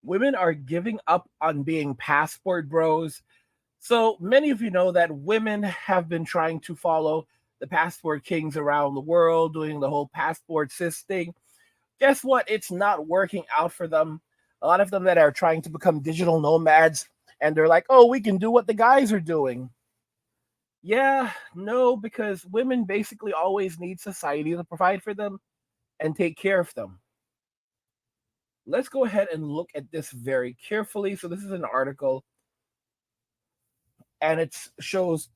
Women are giving up on being passport bros. So many of you know that women have been trying to follow the passport kings around the world, doing the whole passport sis thing. Guess what? It's not working out for them. A lot of them that are trying to become digital nomads, and they're like, oh, we can do what the guys are doing. Yeah, no, because women basically always need society to provide for them and take care of them. Let's go ahead and look at this very carefully. So, this is an article, and it shows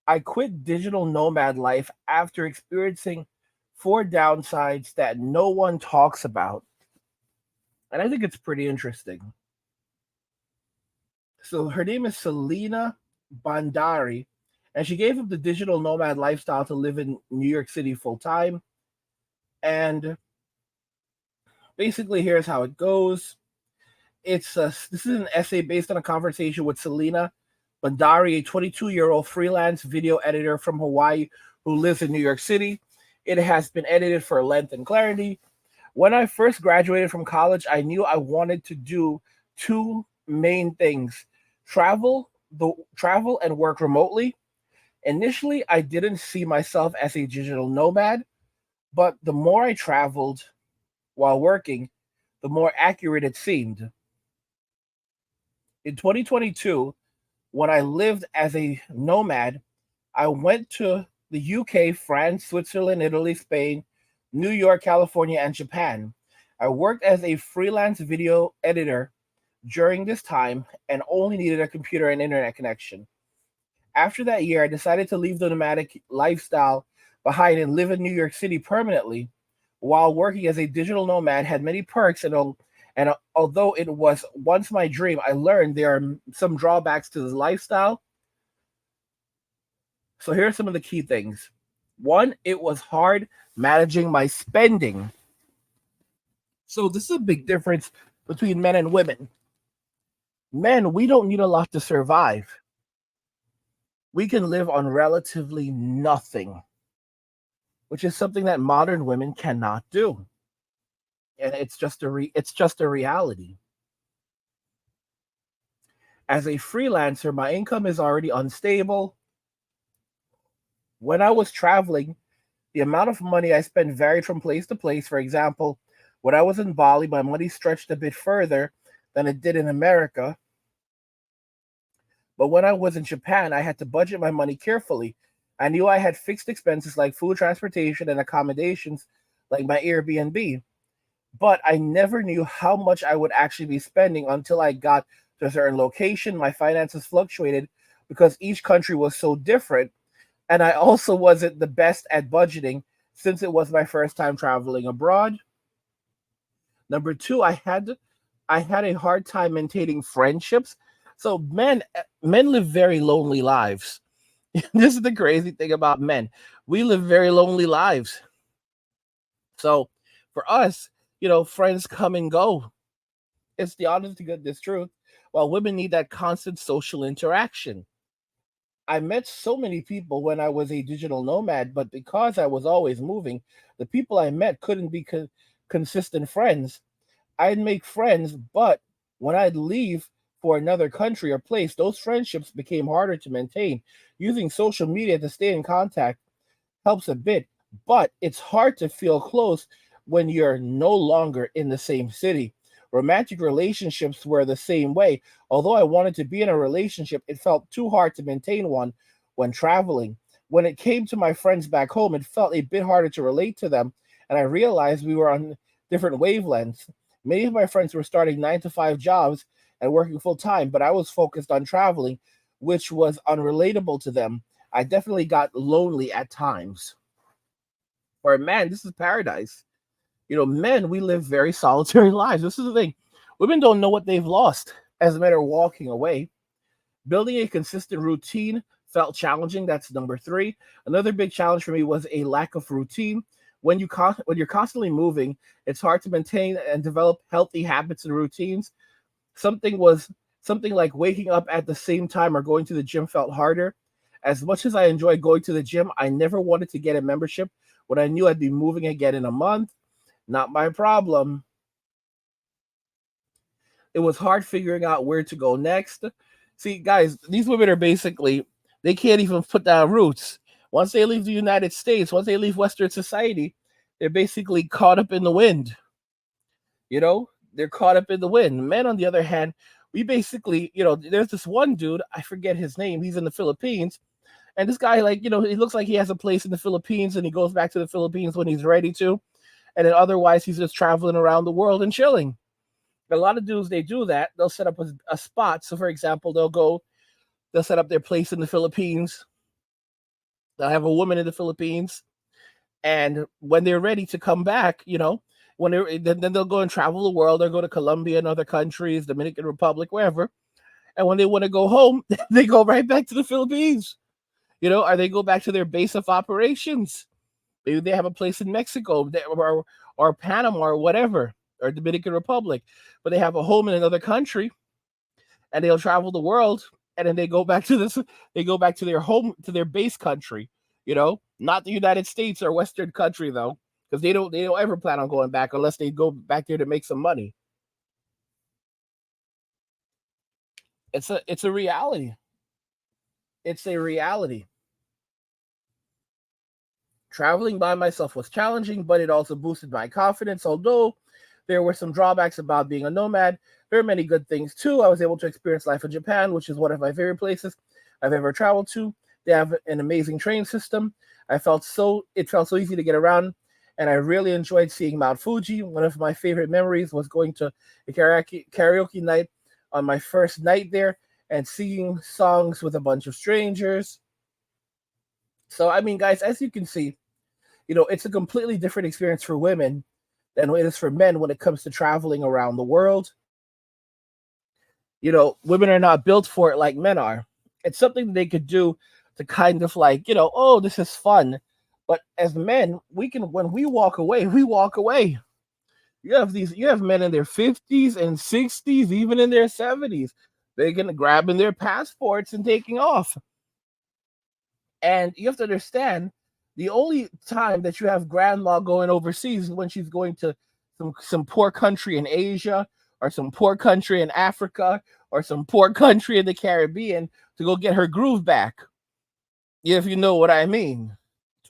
I quit digital nomad life after experiencing four downsides that no one talks about. And I think it's pretty interesting. So, her name is Selena Bandari, and she gave up the digital nomad lifestyle to live in New York City full time. And basically, here's how it goes. This is an essay based on a conversation with Selena Bandari, a 22-year-old freelance video editor from Hawaii who lives in New York City. It has been edited for length and clarity. When I first graduated from college, I knew I wanted to do two main things: travel and work remotely. Initially, I didn't see myself as a digital nomad, but the more I traveled while working, the more accurate it seemed. In 2022, when I lived as a nomad, I went to the UK, France, Switzerland, Italy, Spain, New York, California, and Japan. I worked as a freelance video editor during this time and only needed a computer and internet connection. After that year, I decided to leave the nomadic lifestyle behind and live in New York City permanently. While working as a digital nomad had many perks, and although it was once my dream, I learned there are some drawbacks to this lifestyle. So here are some of the key things. One, it was hard managing my spending. So this is a big difference between men and women. Men, we don't need a lot to survive. We can live on relatively nothing, which is something that modern women cannot do. And it's just a reality. As a freelancer, my income is already unstable. When I was traveling, the amount of money I spent varied from place to place. For example, when I was in Bali, my money stretched a bit further than it did in America. But when I was in Japan, I had to budget my money carefully. I knew I had fixed expenses like food, transportation, and accommodations like my Airbnb. But I never knew how much I would actually be spending until I got to a certain location. My finances fluctuated because each country was so different, and I also wasn't the best at budgeting since it was my first time traveling abroad. Number two, I had a hard time maintaining friendships. So men live very lonely lives. This is the crazy thing about men. We live very lonely lives. So for us, friends come and go. It's the honest to goodness truth. While women need that constant social interaction. I met so many people when I was a digital nomad, but because I was always moving, the people I met couldn't be consistent friends. I'd make friends, but when I'd leave for another country or place, those friendships became harder to maintain. Using social media to stay in contact helps a bit, but it's hard to feel close when you're no longer in the same city. Romantic relationships were the same way. Although I wanted to be in a relationship, it felt too hard to maintain one when traveling. When it came to my friends back home, it felt a bit harder to relate to them, and I realized we were on different wavelengths. Many of my friends were starting 9 to 5 jobs and working full time, but I was focused on traveling, which was unrelatable to them. I definitely got lonely at times. For a man, this is paradise. Men, we live very solitary lives. This is the thing. Women don't know what they've lost as men are walking away. Building a consistent routine felt challenging. That's number three. Another big challenge for me was a lack of routine. When you're constantly moving, it's hard to maintain and develop healthy habits and routines. Something was Something like waking up at the same time or going to the gym felt harder. As much as I enjoyed going to the gym, I never wanted to get a membership when I knew I'd be moving again in a month. Not my problem. It was hard figuring out where to go next. See, guys, these women are basically, they can't even put down roots. Once they leave the United States, once they leave Western society, they're basically caught up in the wind. You know, they're caught up in the wind. Men, on the other hand, we basically, there's this one dude, I forget his name, he's in the Philippines. And this guy, like, he looks like he has a place in the Philippines and he goes back to the Philippines when he's ready to. And then otherwise, he's just traveling around the world and chilling. A lot of dudes, they do that. They'll set up a spot. So, for example, they'll set up their place in the Philippines. They'll have a woman in the Philippines. And when they're ready to come back, when then they'll go and travel the world. They'll go to Colombia and other countries, Dominican Republic, wherever. And when they want to go home, they go right back to the Philippines. Or they go back to their base of operations. Maybe they have a place in Mexico or Panama or whatever, or Dominican Republic, but they have a home in another country, and they'll travel the world, and then they go back to this. They go back to their home, to their base country. Not the United States or Western country though, because they don't ever plan on going back unless they go back there to make some money. It's a reality. It's a reality. Traveling by myself was challenging, but it also boosted my confidence. Although there were some drawbacks about being a nomad, there are many good things too. I was able to experience life in Japan, which is one of my favorite places I've ever traveled to. They have an amazing train system. It felt so easy to get around, and I really enjoyed seeing Mount Fuji. One of my favorite memories was going to a karaoke night on my first night there and singing songs with a bunch of strangers. So, I mean, guys, as you can see, it's a completely different experience for women than it is for men when it comes to traveling around the world. Women are not built for it like men are. It's something they could do to kind of like, oh, this is fun. But as men, when we walk away, we walk away. You have men in their 50s and 60s, even in their 70s. They're gonna grabbing their passports and taking off. And you have to understand, the only time that you have grandma going overseas is when she's going to some poor country in Asia, or some poor country in Africa, or some poor country in the Caribbean to go get her groove back. If you know what I mean.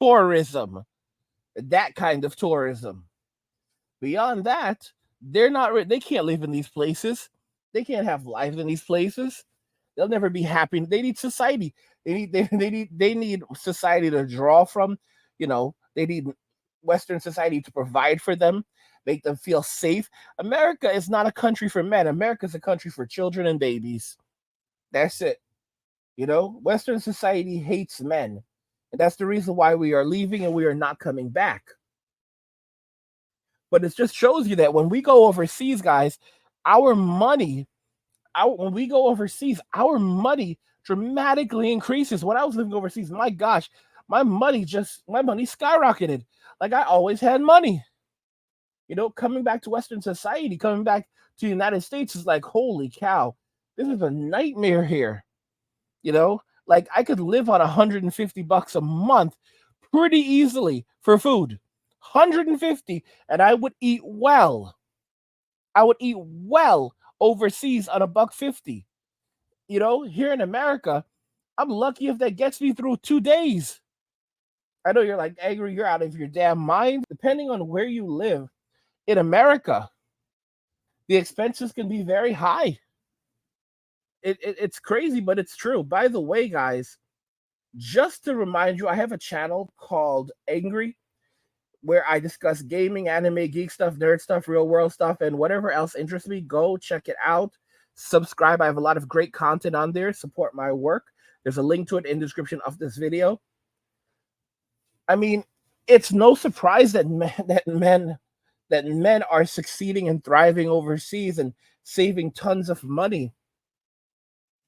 Tourism. That kind of tourism. Beyond that, they can't live in these places. They can't have life in these places. They'll never be happy. They need society. They need society to draw from. They need Western society to provide for them, make them feel safe. America is not a country for men. America is a country for children and babies. That's it. Western society hates men. And that's the reason why we are leaving and we are not coming back. But it just shows you that when we go overseas, guys, our money, when we go overseas, our money dramatically increases. When I was living overseas, my gosh, my money skyrocketed. Like, I always had money. Coming back to Western society, coming back to the United States is like, holy cow, this is a nightmare here. Like, I could live on $150 a month pretty easily for food. 150, and I would eat well. I would eat well overseas on $1.50. Here in America, I'm lucky if that gets me through 2 days. I know you're like, angry, you're out of your damn mind. Depending on where you live in America, the expenses can be very high. It's crazy, but it's true. By the way, guys, just to remind you, I have a channel called Angry, where I discuss gaming, anime, geek stuff, nerd stuff, real world stuff, and whatever else interests me. Go check it out. Subscribe. I have a lot of great content on there. Support my work. There's a link to it in the description of this video. I mean, it's no surprise that men are succeeding and thriving overseas and saving tons of money,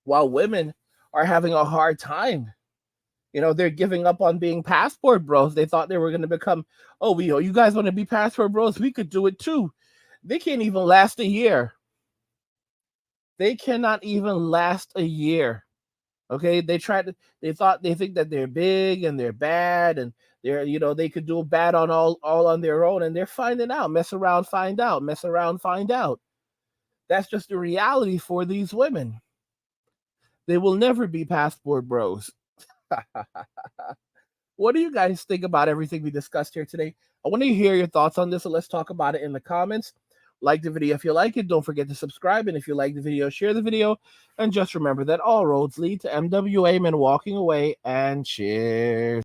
while women are having a hard time. They're giving up on being passport bros. They thought they were going to become, oh, you guys want to be passport bros? We could do it too. They can't even last a year. They cannot even last a year. Okay, they think that they're big and they're bad, and they could do bad all on their own, and they're finding out. Mess around, find out. Mess around, find out. That's just the reality for these women. They will never be passport bros. What do you guys think about everything we discussed here today? I want to hear your thoughts on this, so let's talk about it in the comments. Like the video if you like it. Don't forget to subscribe. And if you like the video, share the video. And just remember that all roads lead to MWA Men walking away. And cheers.